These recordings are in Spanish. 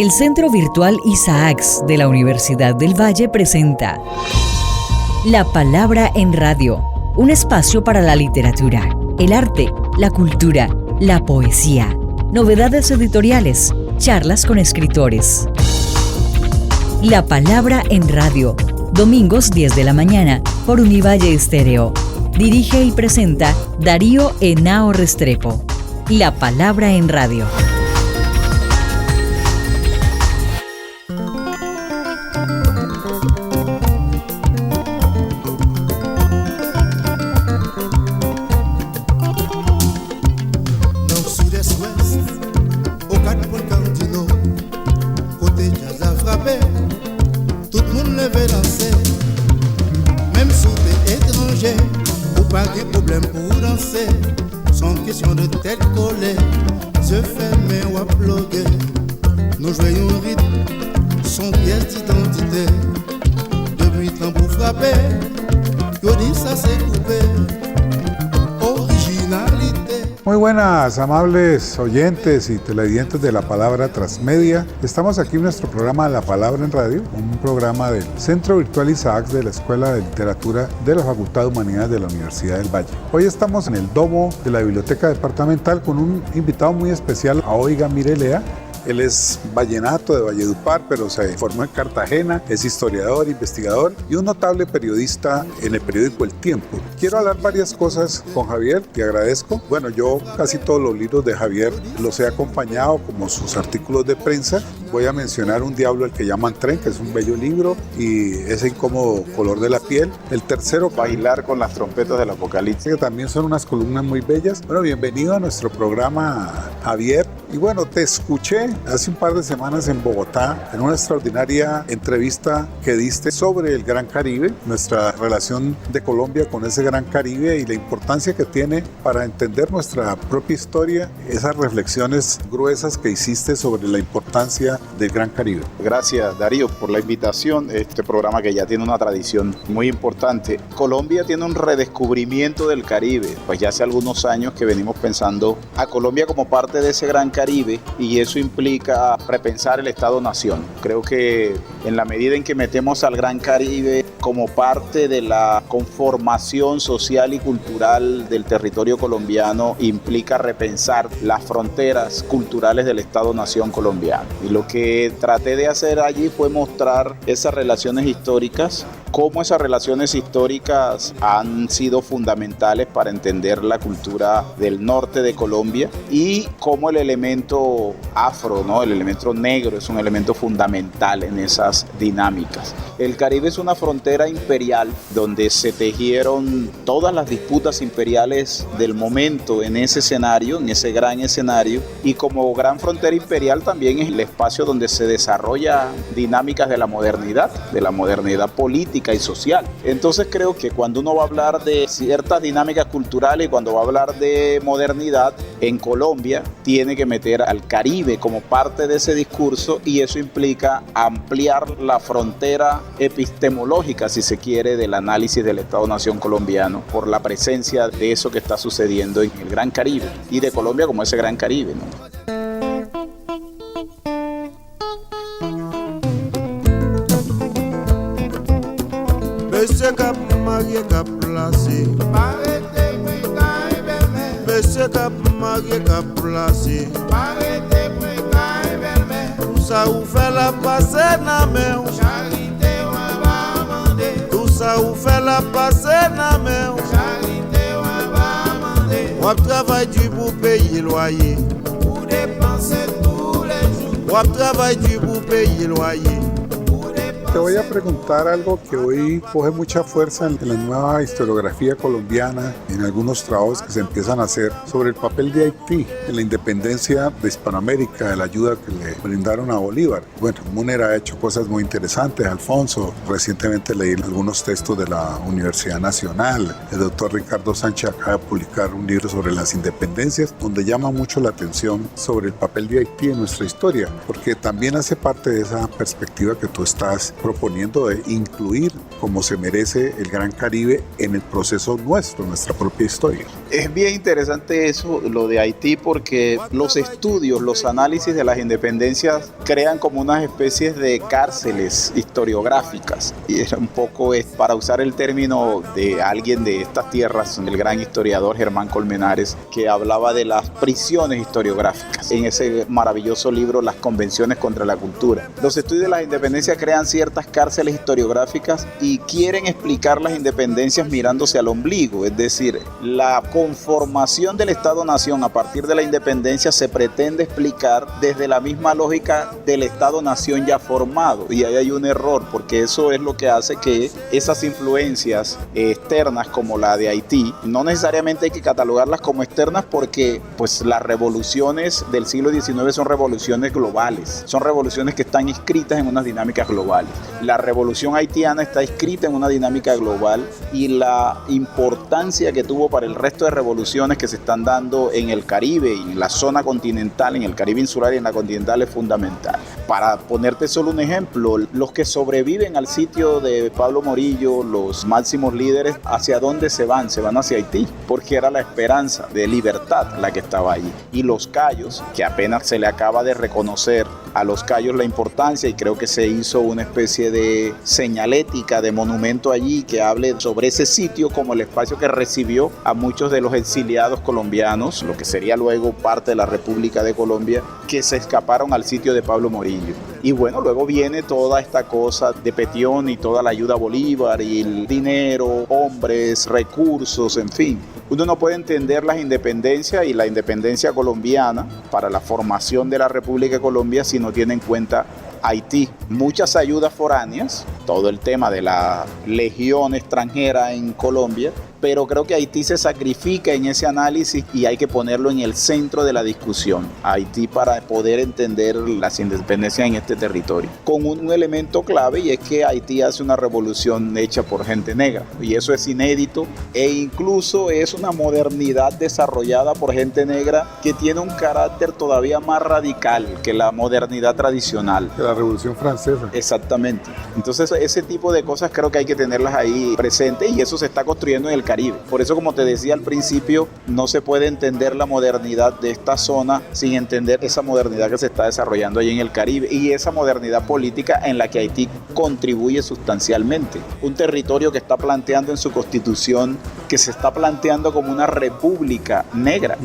El Centro Virtual Isaacs de la Universidad del Valle presenta La Palabra en Radio, un espacio para la literatura, el arte, la cultura, la poesía, novedades editoriales, charlas con escritores. La Palabra en Radio, domingos 10 de la mañana por Univalle Estéreo. Dirige y presenta Darío Henao Restrepo. La Palabra en Radio. Muy buenas, amables oyentes y televidentes de La Palabra Transmedia. Estamos aquí en nuestro programa La Palabra en Radio, un programa del Centro Virtual Isaacs de la Escuela de Literatura de la Facultad de Humanidades de la Universidad del Valle. Hoy estamos en el domo de la Biblioteca Departamental con un invitado muy especial, Aoiga Mirelea. Él es vallenato de Valledupar, pero se formó en Cartagena, es historiador, investigador y un notable periodista en el periódico El Tiempo. Quiero hablar varias cosas con Javier, te agradezco. Bueno, yo casi todos los libros de Javier los he acompañado, como sus artículos de prensa. Voy a mencionar Un diablo al que llaman tren, que es un bello libro, y ese incómodo color de la piel. El tercero, Bailar con las trompetas del apocalipsis, que también son unas columnas muy bellas. Bueno, bienvenido a nuestro programa, Javier. Y bueno, te escuché hace un par de semanas en Bogotá en una extraordinaria entrevista que diste sobre el Gran Caribe, nuestra relación de Colombia con ese Gran Caribe y la importancia que tiene para entender nuestra propia historia, esas reflexiones gruesas que hiciste sobre la importancia del Gran Caribe. Gracias, Darío, por la invitación. Este programa que ya tiene una tradición muy importante. Colombia tiene un redescubrimiento del Caribe, pues ya hace algunos años que venimos pensando a Colombia como parte de ese Gran Caribe, y eso implica repensar el Estado-Nación. Creo que en la medida en que metemos al Gran Caribe como parte de la conformación social y cultural del territorio colombiano, implica repensar las fronteras culturales del Estado-Nación colombiano. Y lo que traté de hacer allí fue mostrar esas relaciones históricas, cómo esas relaciones históricas han sido fundamentales para entender la cultura del norte de Colombia, y cómo el elemento afro, ¿no? El elemento negro es un elemento fundamental en esas dinámicas. El Caribe es una frontera imperial donde se tejieron todas las disputas imperiales del momento en ese escenario, en ese gran escenario, y como gran frontera imperial también es el espacio donde se desarrollan dinámicas de la modernidad política y social. Entonces creo que cuando uno va a hablar de ciertas dinámicas culturales y cuando va a hablar de modernidad en Colombia, tiene que meter al Caribe como parte de ese discurso, y eso implica ampliar la frontera epistemológica, si se quiere, del análisis del Estado-Nación colombiano por la presencia de eso que está sucediendo en el Gran Caribe y de Colombia como ese Gran Caribe, ¿no? Monsieur Cap marié Cap placé, Monsieur Cap marié Cap placé, tout ça ou fait la passer na main, charité ou va mander, tout ça ou fait la passer na main, charité ou va mander, ou travail du pour payer loyer, pour dépenser tous les jours, ou travail du pour payer loyer. Te voy a preguntar algo que hoy coge mucha fuerza en la nueva historiografía colombiana, en algunos trabajos que se empiezan a hacer sobre el papel de Haití en la independencia de Hispanoamérica, de la ayuda que le brindaron a Bolívar. Bueno, Múnera ha hecho cosas muy interesantes, Alfonso. Recientemente leí algunos textos de la Universidad Nacional. El doctor Ricardo Sánchez acaba de publicar un libro sobre las independencias, donde llama mucho la atención sobre el papel de Haití en nuestra historia, porque también hace parte de esa perspectiva que tú estás proponiendo de incluir como se merece el Gran Caribe en el proceso nuestro, nuestra propia historia. Es bien interesante eso, lo de Haití, porque los estudios, los análisis de las independencias crean como unas especies de cárceles historiográficas. Y era un poco, para usar el término de alguien de estas tierras, el gran historiador Germán Colmenares, que hablaba de las prisiones historiográficas en ese maravilloso libro Las Convenciones contra la Cultura. Los estudios de las independencias crean ciertas cárceles historiográficas y quieren explicar las independencias mirándose al ombligo, es decir, la conformación del Estado-Nación a partir de la independencia se pretende explicar desde la misma lógica del Estado-Nación ya formado, y ahí hay un error, porque eso es lo que hace que esas influencias externas como la de Haití, no necesariamente hay que catalogarlas como externas, porque pues las revoluciones del siglo XIX son revoluciones globales, son revoluciones que están inscritas en unas dinámicas globales. La revolución haitiana está inscrita en una dinámica global, y la importancia que tuvo para el resto de revoluciones que se están dando en el Caribe y en la zona continental, en el Caribe insular y en la continental, es fundamental. Para ponerte solo un ejemplo, los que sobreviven al sitio de Pablo Morillo, los máximos líderes, ¿hacia dónde se van? Se van hacia Haití, porque era la esperanza de libertad la que estaba allí. Y los Cayos, que apenas se le acaba de reconocer a los Cayos la importancia, y creo que se hizo una especie de señalética, de monumento allí que hable sobre ese sitio como el espacio que recibió a muchos de los exiliados colombianos, lo que sería luego parte de la República de Colombia, que se escaparon al sitio de Pablo Morillo. Y bueno, luego viene toda esta cosa de Petión y toda la ayuda a Bolívar y el dinero, hombres, recursos, en fin. Uno no puede entender las independencias y la independencia colombiana para la formación de la República de Colombia si no tiene en cuenta Haití. Muchas ayudas foráneas, todo el tema de la legión extranjera en Colombia, pero creo que Haití se sacrifica en ese análisis y hay que ponerlo en el centro de la discusión. Haití, para poder entender las independencias en este territorio. Con un elemento clave, y es que Haití hace una revolución hecha por gente negra, y eso es inédito, e incluso es una modernidad desarrollada por gente negra que tiene un carácter todavía más radical que la modernidad tradicional. La Revolución Francesa. Exactamente. Entonces ese tipo de cosas creo que hay que tenerlas ahí presentes, y eso se está construyendo en el Caribe. Por eso, como te decía al principio, no se puede entender la modernidad de esta zona sin entender esa modernidad que se está desarrollando ahí en el Caribe, y esa modernidad política en la que Haití contribuye sustancialmente. Un territorio que está planteando en su constitución que se está planteando como una república negra.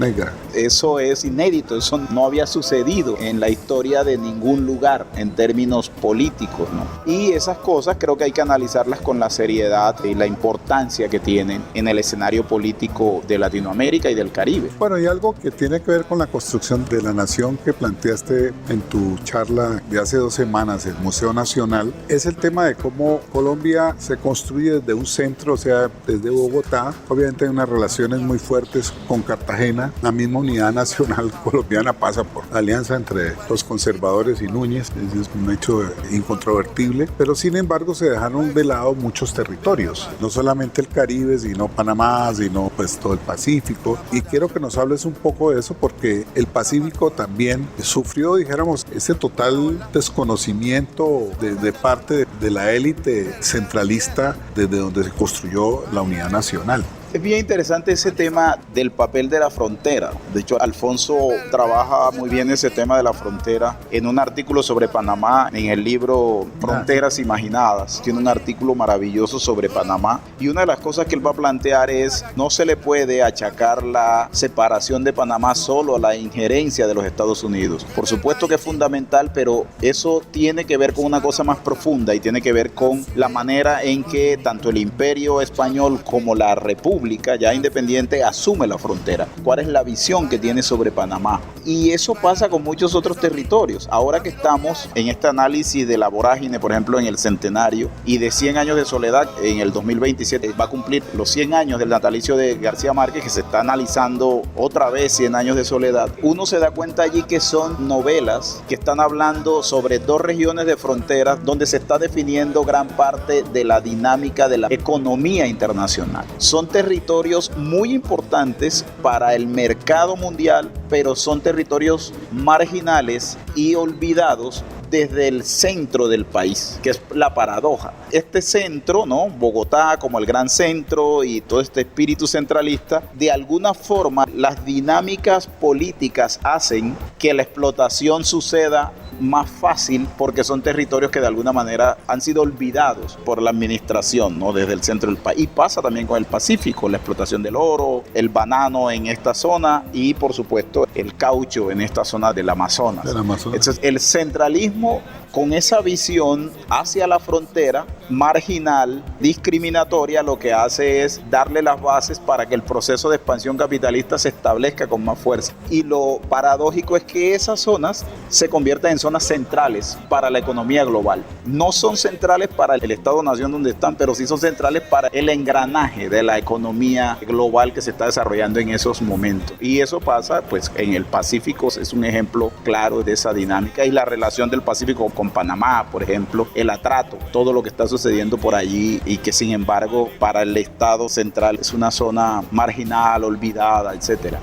Eso es inédito, eso no había sucedido en la historia de ningún lugar en términos políticos, ¿no? Y esas cosas creo que hay que analizarlas con la seriedad y la importancia que tienen en el escenario político de Latinoamérica y del Caribe. Bueno, y algo que tiene que ver con la construcción de la nación que planteaste en tu charla de hace 2 semanas, el Museo Nacional, es el tema de cómo Colombia se construye desde un centro, o sea, desde Bogotá. Obviamente hay unas relaciones muy fuertes con Cartagena. La misma unidad nacional colombiana pasa por la alianza entre los conservadores y Núñez, es un hecho incontrovertible, pero sin embargo se dejaron de lado muchos territorios, no solamente el Caribe, sino Panamá, sino pues todo el Pacífico, y quiero que nos hables un poco de eso, porque el Pacífico también sufrió, dijéramos, ese total desconocimiento de parte de la élite centralista desde donde se construyó la unidad nacional. Es bien interesante ese tema del papel de la frontera. De hecho, Alfonso trabaja muy bien ese tema de la frontera en un artículo sobre Panamá, en el libro Fronteras Imaginadas. Tiene un artículo maravilloso sobre Panamá, y una de las cosas que él va a plantear es: no se le puede achacar la separación de Panamá solo a la injerencia de los Estados Unidos. Por supuesto que es fundamental, pero eso tiene que ver con una cosa más profunda, y tiene que ver con la manera en que tanto el Imperio Español como la República ya independiente asume la frontera. ¿Cuál es la visión que tiene sobre Panamá? Y eso pasa con muchos otros territorios. Ahora que estamos en este análisis de la vorágine, por ejemplo, en el centenario y de 100 años de soledad, en el 2027 va a cumplir los 100 años del natalicio de García Márquez, que se está analizando otra vez 100 años de soledad. Uno se da cuenta allí que son novelas que están hablando sobre 2 regiones de fronteras donde se está definiendo gran parte de la dinámica de la economía internacional. Son territorios territorios muy importantes para el mercado mundial, pero son territorios marginales y olvidados desde el centro del país, que es la paradoja. Este centro, ¿no? Bogotá como el gran centro y todo este espíritu centralista, de alguna forma las dinámicas políticas hacen que la explotación suceda más fácil porque son territorios que de alguna manera han sido olvidados por la administración, ¿no? Desde el centro del país. Y pasa también con el Pacífico, la explotación del oro, el banano en esta zona y por supuesto el caucho en esta zona del Amazonas. Entonces el centralismo con esa visión hacia la frontera, marginal, discriminatoria, lo que hace es darle las bases para que el proceso de expansión capitalista se establezca con más fuerza. Y lo paradójico es que esas zonas se convierten en zonas centrales para la economía global. No son centrales para el Estado-nación donde están, pero sí son centrales para el engranaje de la economía global que se está desarrollando en esos momentos. Y eso pasa, pues, en el Pacífico, es un ejemplo claro de esa dinámica, y la relación del Pacífico con Panamá, por ejemplo, el atrato, todo lo que está sucediendo por allí y que sin embargo para el Estado central es una zona marginal, olvidada, etcétera.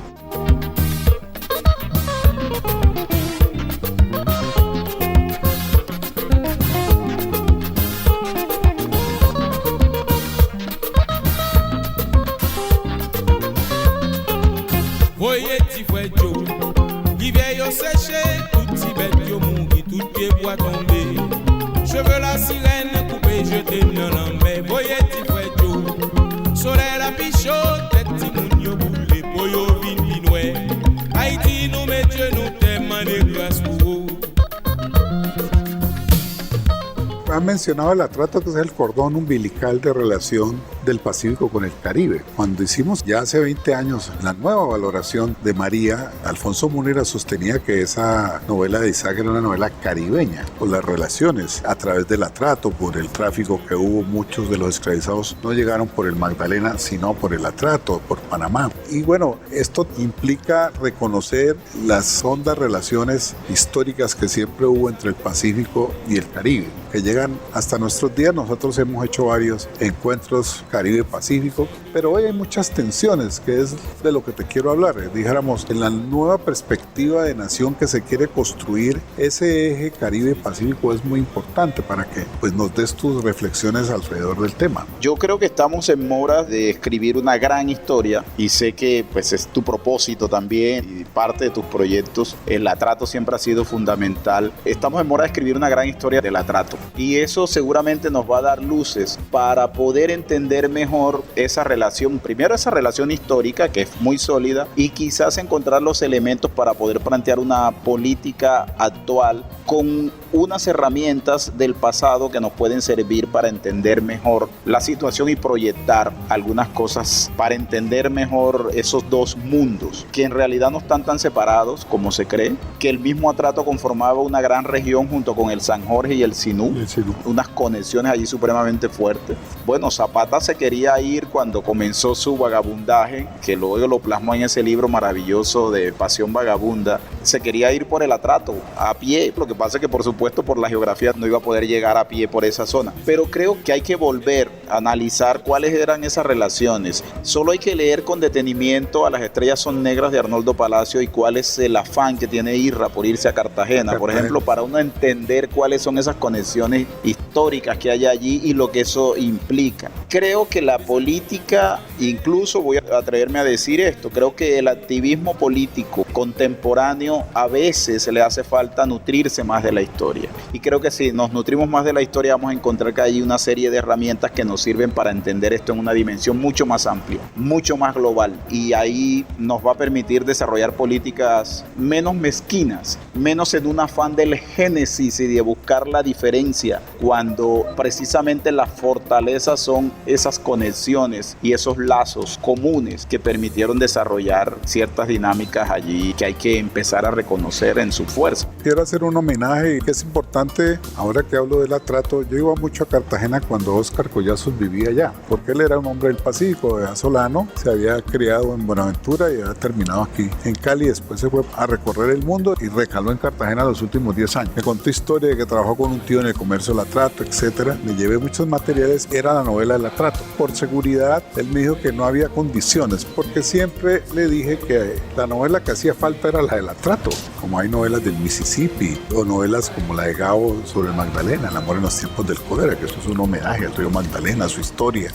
Voyez ti fue yo, l'hiver yo séché, tout ti bête yo mouri, tout pied bois tombé. Cheveux la sirène coupée, jeté dans la mer. Voyez ti fue yo, soleil la pichot, tête ti moun yo boulé, po yo vin binoué. Haïti nous met Dieu nous t'aime, de grâce pour vous. Han mencionado el atrato, que es el cordón umbilical de relación del Pacífico con el Caribe. Cuando hicimos ya hace 20 años la nueva valoración de María, Alfonso Múnera sostenía que esa novela de Isaac era una novela caribeña, por las relaciones a través del atrato, por el tráfico que hubo. Muchos de los esclavizados no llegaron por el Magdalena, sino por el atrato, por Panamá. Y bueno, esto implica reconocer las hondas relaciones históricas que siempre hubo entre el Pacífico y el Caribe, que llegan hasta nuestros días. Nosotros hemos hecho varios encuentros Caribe-Pacífico, pero hoy hay muchas tensiones, que es de lo que te quiero hablar. Dijéramos, en la nueva perspectiva de nación que se quiere construir, ese eje Caribe-Pacífico es muy importante para que pues, nos des tus reflexiones alrededor del tema. Yo creo que estamos en mora de escribir una gran historia y sé que pues, es tu propósito también y parte de tus proyectos. El atrato siempre ha sido fundamental. Estamos en mora de escribir una gran historia del atrato y eso seguramente nos va a dar luces para poder entender mejor esa relación, primero esa relación histórica que es muy sólida y quizás encontrar los elementos para poder plantear una política actual con unas herramientas del pasado que nos pueden servir para entender mejor la situación y proyectar algunas cosas para entender mejor esos dos mundos que en realidad no están tan separados como se cree, que el mismo atrato conformaba una gran región junto con el San Jorge y el Sinú, unas conexiones allí supremamente fuertes. Bueno, Zapata se quería ir cuando comenzó su vagabundaje, que luego lo plasmó en ese libro maravilloso de Pasión Vagabunda. Se quería ir por el atrato, a pie. Lo que pasa es que por supuesto por la geografía no iba a poder llegar a pie por esa zona. Pero creo que hay que volver a analizar cuáles eran esas relaciones. Solo hay que leer con detenimiento A las estrellas son negras de Arnoldo Palacio y cuál es el afán que tiene Irra por irse a Cartagena, por ejemplo, para uno entender cuáles son esas conexiones históricas que hay allí y lo que eso implica. Creo que la política, incluso voy a atreverme a decir esto, creo que el activismo político contemporáneo a veces le hace falta nutrirse más de la historia. Y creo que si nos nutrimos más de la historia vamos a encontrar que hay una serie de herramientas que nos sirven para entender esto en una dimensión mucho más amplia, mucho más global. Y ahí nos va a permitir desarrollar políticas menos mezquinas, menos en un afán del génesis y de buscar la diferencia, cuando precisamente las fortalezas son esas conexiones y esos lazos comunes que permitieron desarrollar ciertas dinámicas allí que hay que empezar a reconocer en su fuerza. Quiero hacer un homenaje que es importante importante, ahora que hablo del atrato, yo iba mucho a Cartagena cuando Óscar Collazos vivía allá, porque él era un hombre del Pacífico, de Azolano, se había criado en Buenaventura y había terminado aquí en Cali, después se fue a recorrer el mundo y recaló en Cartagena los últimos 10 años. Me contó historia de que trabajó con un tío en el comercio del atrato, etcétera. Me llevé muchos materiales, era la novela del atrato. Por seguridad, él me dijo que no había condiciones, porque siempre le dije que la novela que hacía falta era la del atrato, como hay novelas del Mississippi o novelas como la de Gabo sobre Magdalena, El amor en los tiempos del cólera, que eso es un homenaje al río Magdalena, a su historia.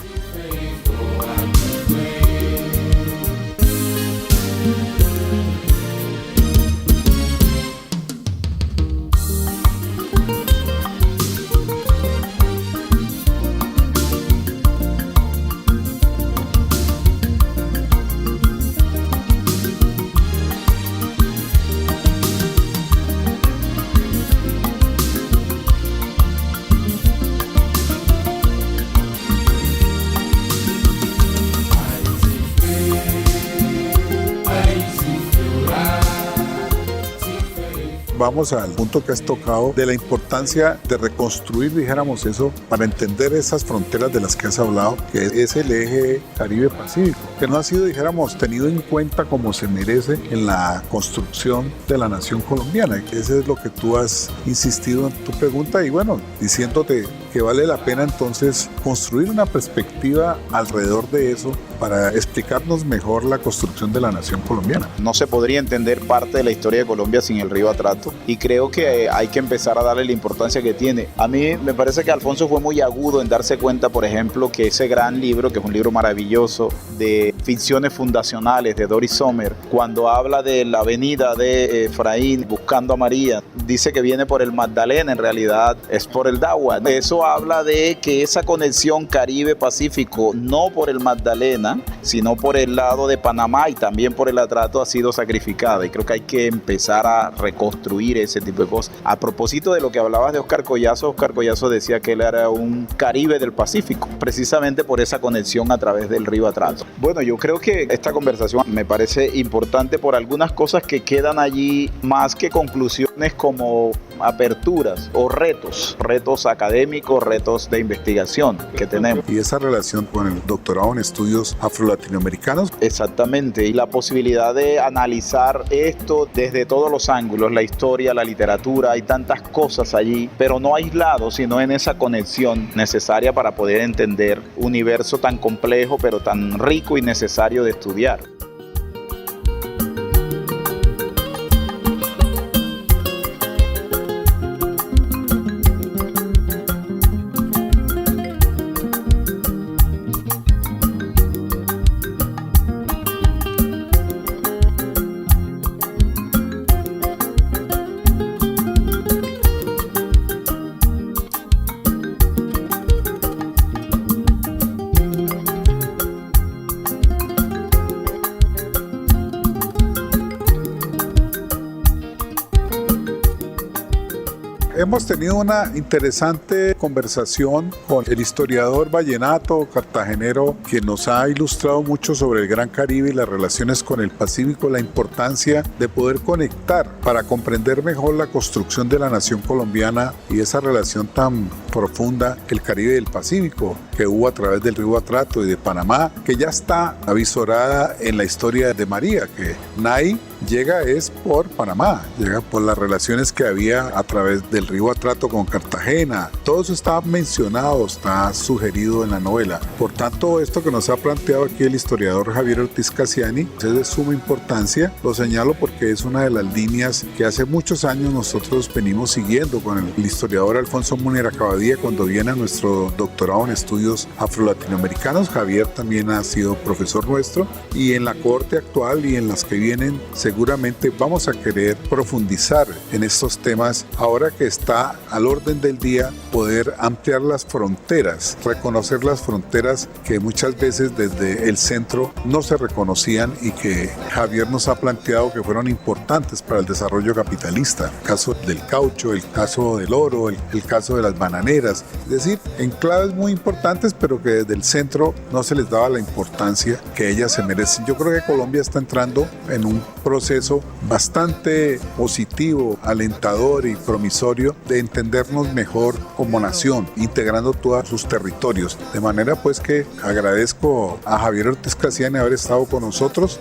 Vamos al punto que has tocado de la importancia de reconstruir, dijéramos eso, para entender esas fronteras de las que has hablado, que es el eje Caribe-Pacífico, que no ha sido, dijéramos, tenido en cuenta como se merece en la construcción de la nación colombiana. Ese es lo que tú has insistido en tu pregunta y bueno, diciéndote que vale la pena entonces construir una perspectiva alrededor de eso para explicarnos mejor la construcción de la nación colombiana. No se podría entender parte de la historia de Colombia sin el río Atrato y creo que hay que empezar a darle la importancia que tiene. A mí me parece que Alfonso fue muy agudo en darse cuenta, por ejemplo, que ese gran libro, que es un libro maravilloso de ficciones fundacionales de Doris Sommer, cuando habla de la avenida de Efraín buscando a María, dice que viene por el Magdalena, en realidad es por el Dagua. Eso habla de que esa conexión Caribe-Pacífico, no por el Magdalena, sino por el lado de Panamá y también por el Atrato, ha sido sacrificada y creo que hay que empezar a reconstruir ese tipo de cosas. A propósito de lo que hablabas de Óscar Collazos decía que él era un Caribe del Pacífico, precisamente por esa conexión a través del río Atrato. Bueno, yo creo que esta conversación me parece importante por algunas cosas que quedan allí, más que conclusiones como aperturas o retos académicos, retos de investigación que tenemos. Y esa relación con el doctorado en estudios afro-latinoamericanos. Exactamente, y la posibilidad de analizar esto desde todos los ángulos, la historia, la literatura, hay tantas cosas allí, pero no aislado, sino en esa conexión necesaria para poder entender un universo tan complejo, pero tan rico y necesario de estudiar. Hemos tenido una interesante conversación con el historiador vallenato cartagenero, quien nos ha ilustrado mucho sobre el Gran Caribe y las relaciones con el Pacífico, la importancia de poder conectar para comprender mejor la construcción de la nación colombiana y esa relación tan profunda, el Caribe y el Pacífico, que hubo a través del río Atrato y de Panamá, que ya está avisorada en la historia de María, que Nay llega es por Panamá, llega por las relaciones que había a través del río Atrato con Cartagena. Todo eso está mencionado, está sugerido en la novela. Por tanto, esto que nos ha planteado aquí el historiador Javier Ortiz Cassiani es de suma importancia. Lo señalo porque es una de las líneas que hace muchos años nosotros venimos siguiendo con el historiador Alfonso Múnera Cavadía cuando viene a nuestro doctorado en estudios afro-latinoamericanos. Javier también ha sido profesor nuestro y en la cohorte actual y en las que vienen seguramente vamos a querer profundizar en estos temas ahora que está al orden del día poder ampliar las fronteras, reconocer las fronteras que muchas veces desde el centro no se reconocían y que Javier nos ha planteado que fueron importantes para el desarrollo capitalista. El caso del caucho, el caso del oro, el caso de las bananeras, es decir, enclaves muy importantes pero que desde el centro no se les daba la importancia que ellas se merecen. Yo creo que Colombia está entrando en un proceso proceso bastante positivo, alentador y promisorio de entendernos mejor como nación, integrando todos sus territorios. De manera pues que agradezco a Javier Ortiz Casiani haber estado con nosotros.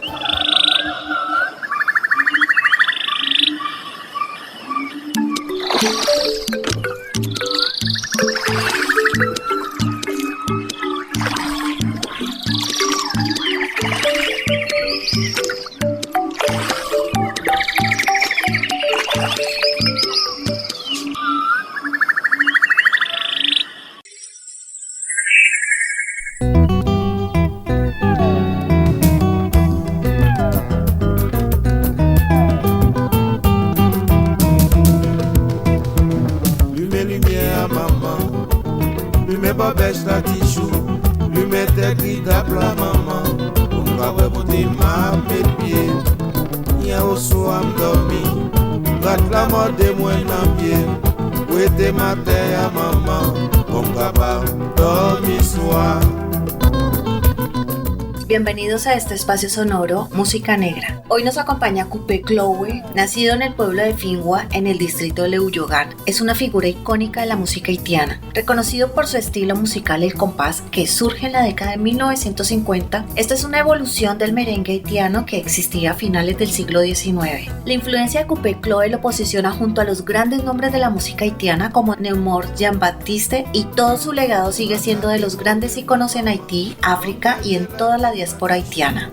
Bienvenidos a este espacio sonoro Música Negra. Hoy nos acompaña Coupé Chloe, nacido en el pueblo de Fingua, en el distrito de Leuyogán. Es una figura icónica de la música haitiana. Reconocido por su estilo musical el compás, que surge en la década de 1950, esta es una evolución del merengue haitiano que existía a finales del siglo XIX. La influencia de Coupé Chloe lo posiciona junto a los grandes nombres de la música haitiana como Neumor, Jean-Baptiste, y todo su legado sigue siendo de los grandes íconos en Haití, África y en toda la diáspora haitiana.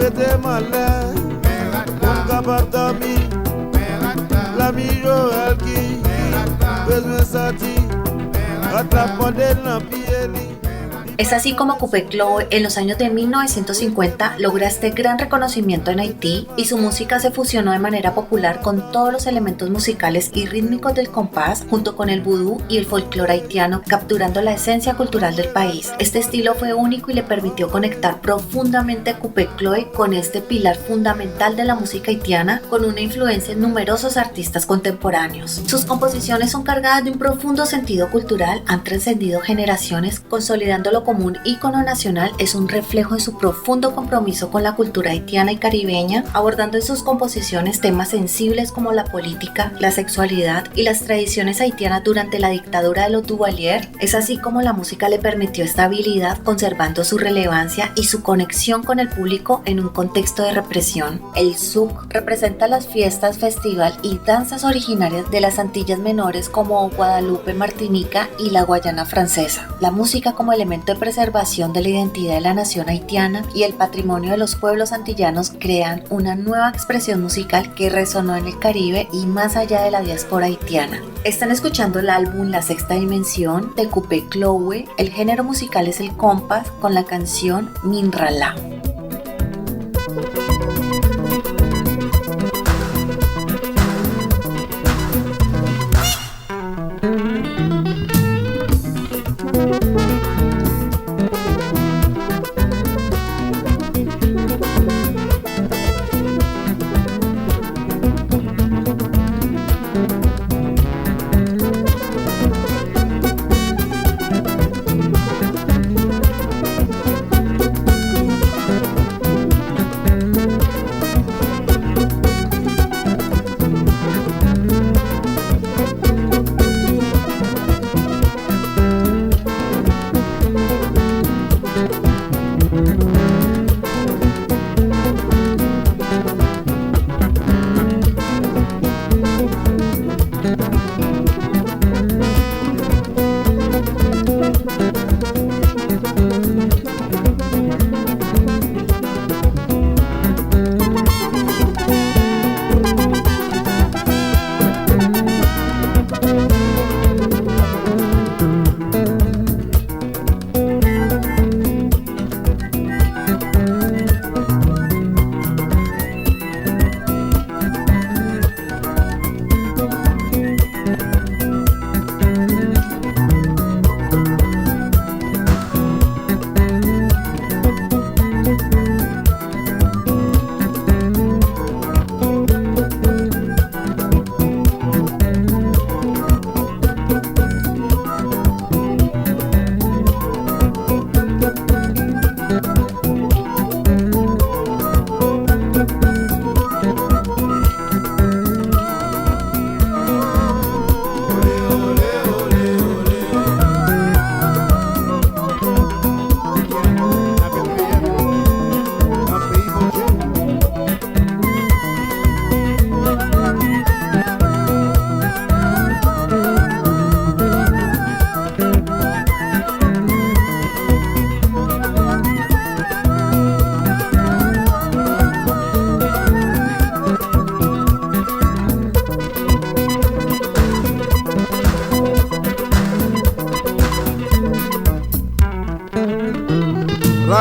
Mete malè, moun kapap dormi, la miyo elki, bezwen sati, atrap model nan piye li. Es así como Coupé Chloe en los años de 1950 logra este gran reconocimiento en Haití y su música se fusionó de manera popular con todos los elementos musicales y rítmicos del compás junto con el vudú y el folclore haitiano, capturando la esencia cultural del país. Este estilo fue único y le permitió conectar profundamente a Coupé Chloe con este pilar fundamental de la música haitiana, con una influencia en numerosos artistas contemporáneos. Sus composiciones son cargadas de un profundo sentido cultural, han trascendido generaciones, consolidándolo como un ícono nacional. Es un reflejo de su profundo compromiso con la cultura haitiana y caribeña, abordando en sus composiciones temas sensibles como la política, la sexualidad y las tradiciones haitianas durante la dictadura de los Duvalier. Es así como la música le permitió estabilidad, conservando su relevancia y su conexión con el público en un contexto de represión. El souk representa las fiestas, festival y danzas originarias de las Antillas Menores como Guadalupe, Martinica y la Guayana Francesa. La música como elemento de preservación de la identidad de la nación haitiana y el patrimonio de los pueblos antillanos crean una nueva expresión musical que resonó en el Caribe y más allá de la diáspora haitiana. Están escuchando el álbum La Sexta Dimensión de Coupé Chloe. El género musical es el compás con la canción Minrala.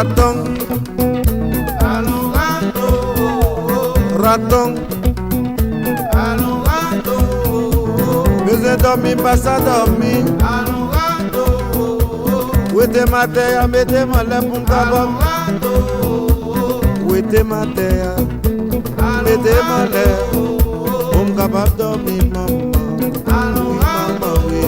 Ratón, ratón, besoin dormir, pas à dormir. Où était ma terre, mettez-moi là pour m'capable. Où était ma terre, mettez-moi là pour m'capable dormir, maman. Oui, maman, oui.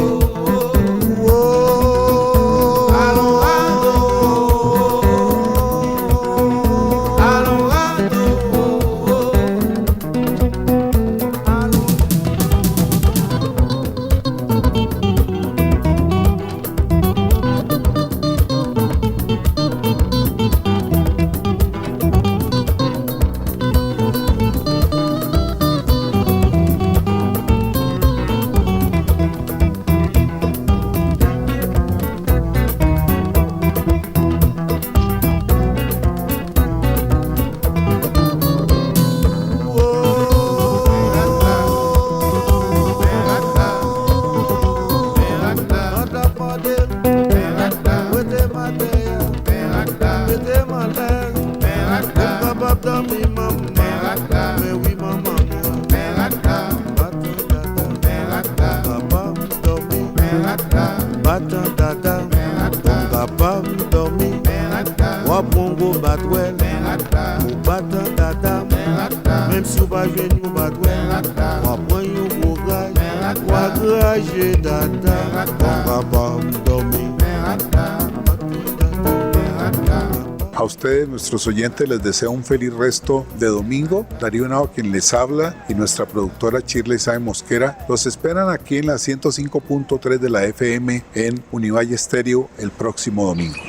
A ustedes, nuestros oyentes, les deseo un feliz resto de domingo. Darío Henao, quien les habla, y nuestra productora Shirley Sáenz Mosquera los esperan aquí en la 105.3 de la FM en Univalle Estéreo el próximo domingo.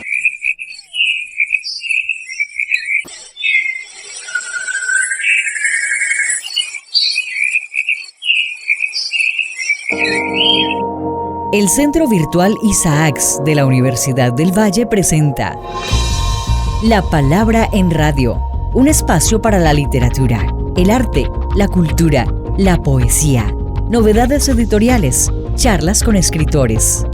El Centro Virtual Isaacs de la Universidad del Valle presenta La Palabra en Radio, un espacio para la literatura, el arte, la cultura, la poesía, novedades editoriales, charlas con escritores.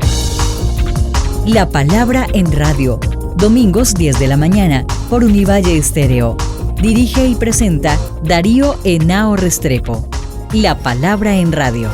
La Palabra en Radio, domingos 10 de la mañana por Univalle Estéreo. Dirige y presenta Darío Henao Restrepo. La Palabra en Radio.